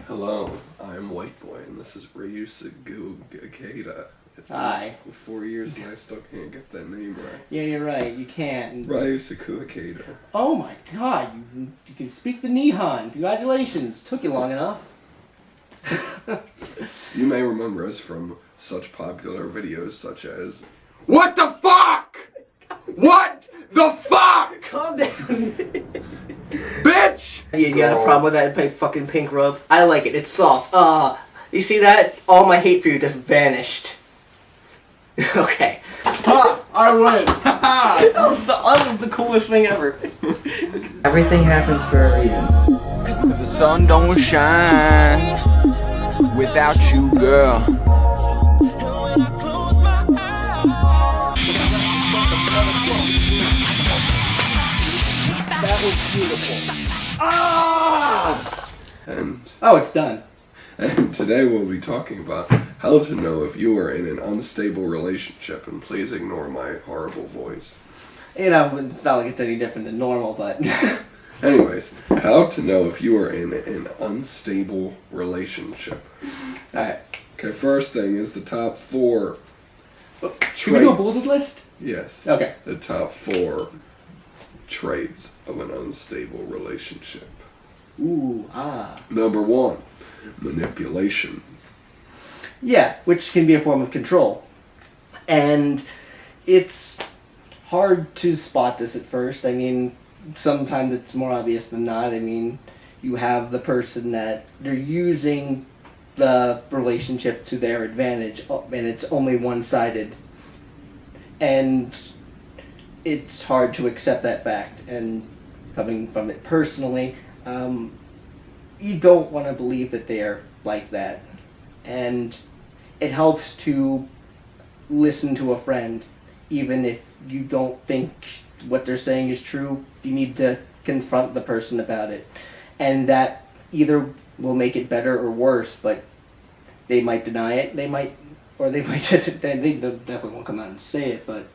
Hello, I'm White Boy, and this is Ryusugakata. It's Hi. been 4 years and I still can't get that name right. Yeah, you're right. You can't. Ryusugakata. Oh my God! You can speak the Nihon. Congratulations. Took you long enough. You may remember us from such popular videos such as What the fuck? What the fuck? Calm down. Bitch! You got a problem with that fucking pink rub? I like it. It's soft. You see that? All my hate for you just vanished. Okay. I win! That was the coolest thing ever. Everything happens for a reason. The sun don't shine without you, girl. That was beautiful. And It's done. today we'll be talking about how to know if you are in an unstable relationship, and please ignore my horrible voice. You know, it's not like it's any different than normal, but... Anyways, how to know if you are in an unstable relationship. Alright. Okay, first thing is the top 4 Should we do a bulleted list? Yes. Okay. The top 4 traits of an unstable relationship. Ooh, Number 1, manipulation. Yeah, which can be a form of control. And it's hard to spot this at first. I mean, sometimes it's more obvious than not. I mean, you have the person that they're using the relationship to their advantage, and it's only one-sided. And it's hard to accept that fact. And coming from it personally, you don't want to believe that they're like that. And it helps to listen to a friend, even if you don't think what they're saying is true. You need to confront the person about it, and that either will make it better or worse. But they might deny it, they might just they definitely won't come out and say it. But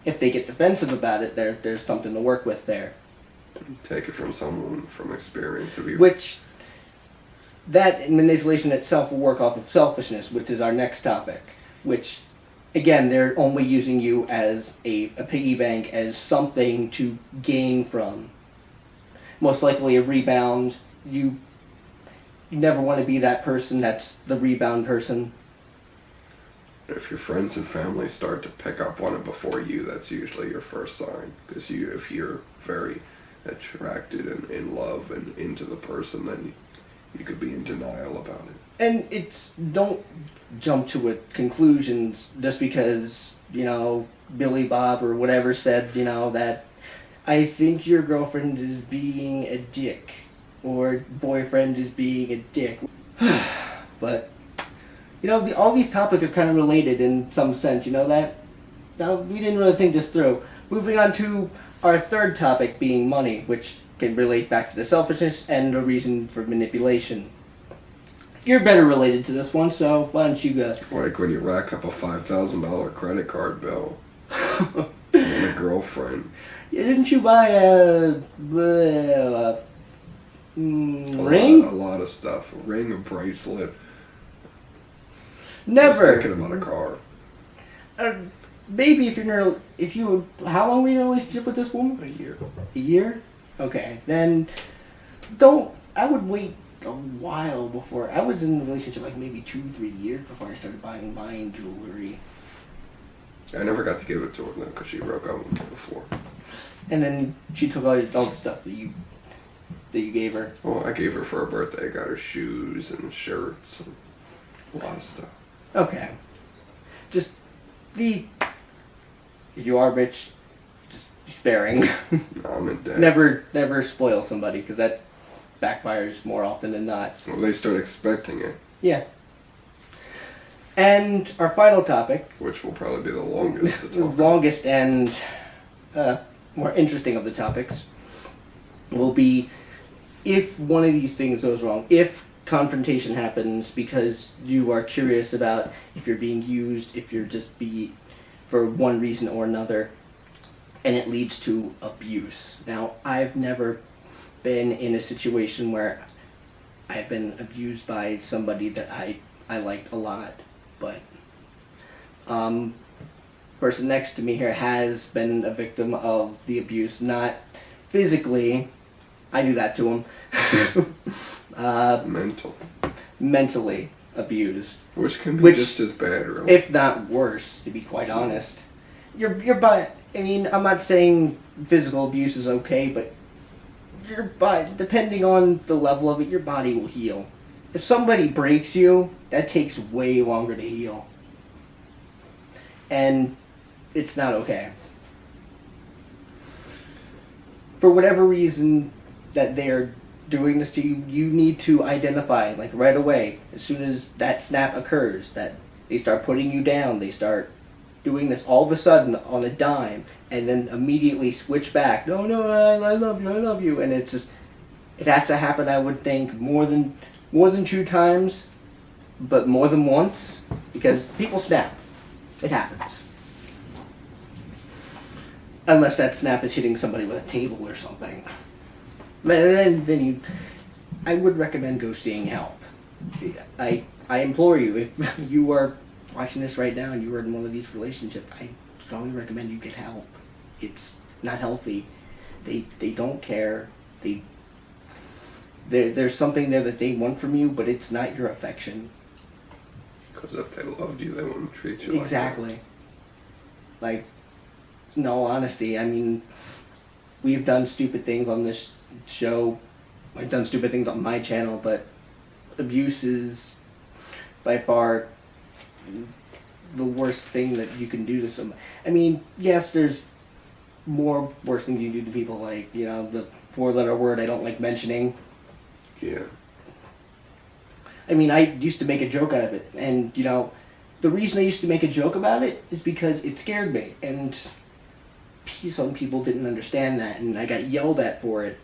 if they get defensive about it, there's something to work with there. Take it from someone from experience. Which that manipulation itself will work off of selfishness, which is our next topic. Which, again, they're only using you as a piggy bank, as something to gain from. Most likely a rebound. You never want to be that person that's the rebound person. If your friends and family start to pick up on it before you, that's usually your first sign. Because if you're very attracted and in love and into the person, then you could be in denial about it. And don't jump to conclusions just because, Billy Bob or whatever said, that I think your girlfriend is being a dick, or boyfriend is being a dick. But, all these topics are kind of related in some sense, you know that? Now, we didn't really think this through. Moving on to our third topic, being money, which can relate back to the selfishness and the reason for manipulation. You're better related to this one, so why don't you go? Like when you rack up a $5,000 credit card bill on a girlfriend. Yeah, didn't you buy a ring? A lot of stuff. A ring, a bracelet. Never. I was thinking about a car. Maybe how long were you in a relationship with this woman? A year. A year? Okay, then I would wait a while before. I was in a relationship like maybe 2-3 years before I started buying jewelry. I never got to give it to her though, because she broke up with me before. And then she took all the stuff that you gave her. Well, I gave her for her birthday. I got her shoes and shirts and a lot of stuff. Okay. Just if you are rich, just be sparing. No, I'm in debt. Never spoil somebody, because that backfires more often than not. Well, they start expecting it. Yeah. And our final topic, Which will probably be the longest to talk about. longest and more interesting of the topics, will be if one of these things goes wrong. If confrontation happens because you are curious about if you're being used, if you're just for one reason or another, and it leads to abuse. Now, I've never been in a situation where I've I've been abused by somebody that I liked a lot, but person next to me here has been a victim of the abuse, not physically. I do that to him. Mental. Mentally abused. Which can be just as bad, really. If not worse, to be quite honest. Your body, I mean, I'm not saying physical abuse is okay, but your body, depending on the level of it, your body will heal. If somebody breaks you, that takes way longer to heal. And it's not okay. For whatever reason that they're doing this to you, you need to identify, like right away, as soon as that snap occurs, that they start putting you down, they start doing this all of a sudden on a dime, and then immediately switch back. No, I love you, and it's just, it has to happen. I would think more than 2 times, but more than once, because people snap. It happens. Unless that snap is hitting somebody with a table or something. But then I would recommend go seeing help. I implore you, if you are watching this right now and you are in one of these relationships, I strongly recommend you get help. It's not healthy. They don't care. There's something there that they want from you, but it's not your affection. Because if they loved you, they wouldn't treat you exactly. Like, in all honesty, I mean, we've done stupid things on this show. I've done stupid things on my channel, but abuse is by far the worst thing that you can do to somebody. I mean, yes, there's more worse things you do to people, like, you know, the 4-letter word I don't like mentioning. Yeah. I mean, I used to make a joke out of it, and, you know, the reason I used to make a joke about it is because it scared me, and some people didn't understand that, and I got yelled at for it,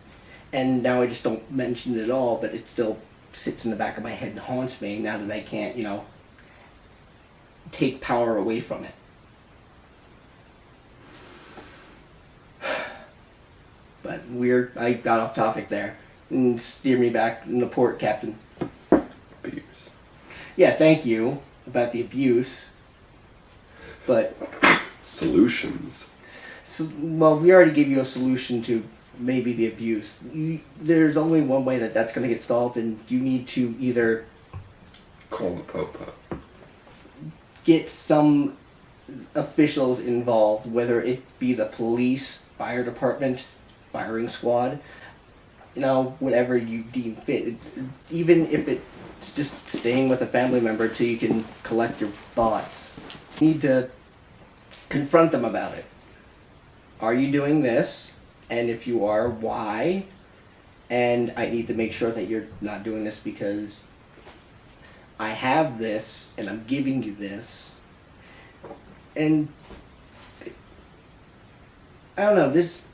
and now I just don't mention it at all, but it still sits in the back of my head and haunts me now that I can't, you know, take power away from it. But I got off topic there, and steer me back in the port, Captain. Abuse. Yeah, thank you about the abuse, but solutions. So, well, we already gave you a solution to maybe the abuse. There's only one way that that's going to get solved, and you need to either call the Popo, get some officials involved, whether it be the police, fire department, firing squad, you know, whatever you deem fit. Even if it's just staying with a family member till you can collect your thoughts. You need to confront them about it. Are you doing this? And if you are, why? And I need to make sure that you're not doing this because I have this and I'm giving you this. And I don't know, this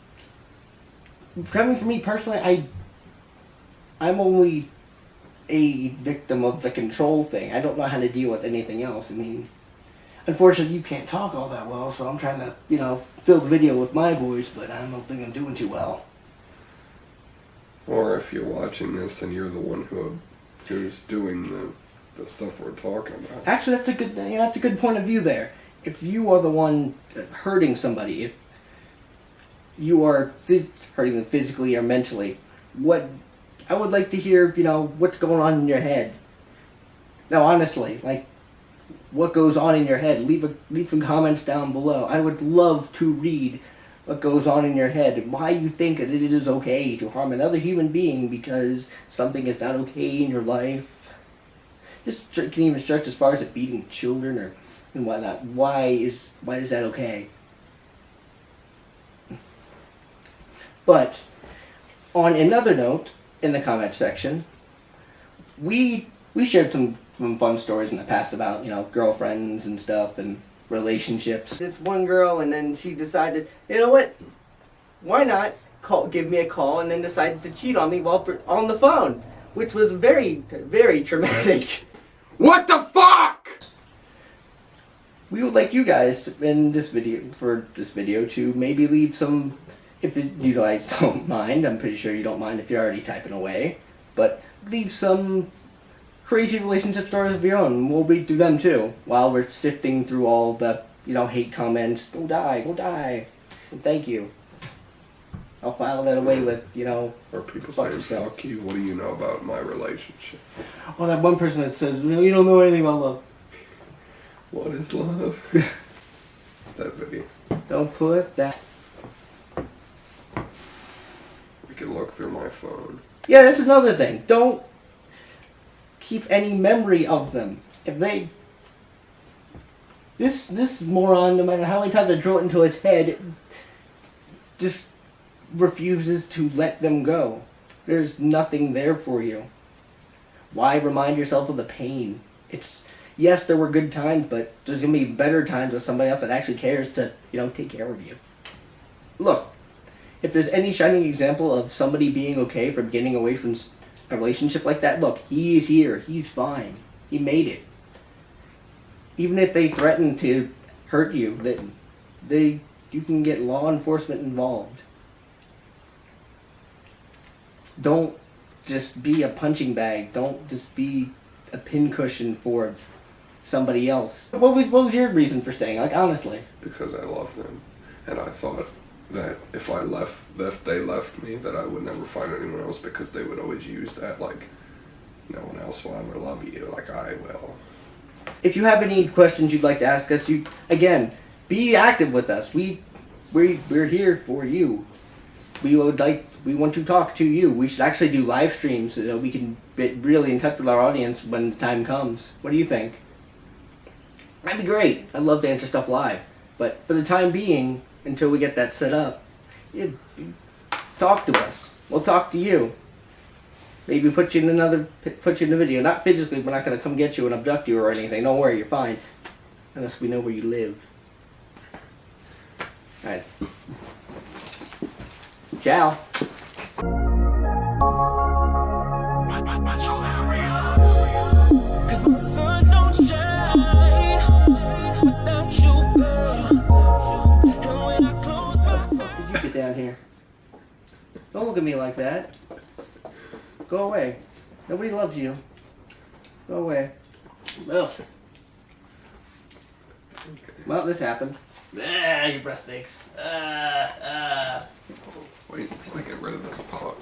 coming from me personally, I'm only a victim of the control thing. I don't know how to deal with anything else. I mean, unfortunately, you can't talk all that well, so I'm trying to, you know, fill the video with my voice, but I don't think I'm doing too well. Or if you're watching this and you're the one who's doing the stuff we're talking about. Actually, that's a good point of view there. If you are the one hurting somebody, if you are hurting them physically or mentally, I would like to hear, you know, what's going on in your head. Now, honestly, like, what goes on in your head? Leave some comments down below. I would love to read what goes on in your head and why you think that it is okay to harm another human being because something is not okay in your life. This can even stretch as far as beating children and whatnot. Why is that okay? But on another note, in the comment section, we shared some fun stories in the past about, you know, girlfriends and stuff and relationships. This one girl, and then she decided, you know what? Why not give me a call, and then decided to cheat on me while on the phone, which was very, very traumatic. What the fuck? We would like you guys in this video to maybe leave some, if you guys don't mind. I'm pretty sure you don't mind if you're already typing away, but leave some crazy relationship stories of your own. We'll read through them too while we're sifting through all the, hate comments. Go die, go die. And thank you. I'll file that away with, Or people fuck saying, yourself. fuck you, what do you know about my relationship? Oh, that one person that says, you don't know anything about love. What is love? That video. Don't put that. We can look through my phone. Yeah, that's another thing. Don't keep any memory of them. If they... This moron, no matter how many times I drill it into his head, just refuses to let them go. There's nothing there for you. Why remind yourself of the pain? Yes, there were good times, but there's going to be better times with somebody else that actually cares to, take care of you. Look, if there's any shining example of somebody being okay from getting away from a relationship like that, look, he is here. He's fine. He made it. Even if they threaten to hurt you, you can get law enforcement involved. Don't just be a punching bag. Don't just be a pincushion for somebody else. What was your reason for staying? Like, honestly. Because I love them. And I thought that if they left me, that I would never find anyone else, because they would always use that, like, no one else will ever love you like I will. If you have any questions you'd like to ask us, be active with us. We're here for you. We want to talk to you. We should actually do live streams so that we can get really in touch with our audience when the time comes. What do you think? That'd be great. I'd love to answer stuff live. But for the time being, until we get that set up, talk to us. We'll talk to you. Maybe put you in the video. Not physically, we're not going to come get you and abduct you or anything. Don't worry, you're fine. Unless we know where you live. Alright. Ciao. Cause my sun don't shine without you, girl. And when I close my Did you get down here? Don't look at me like that. Go away. Nobody loves you. Go away. Ugh. Well, this happened. Ah, your breast stinks. Wait till I get rid of this pot.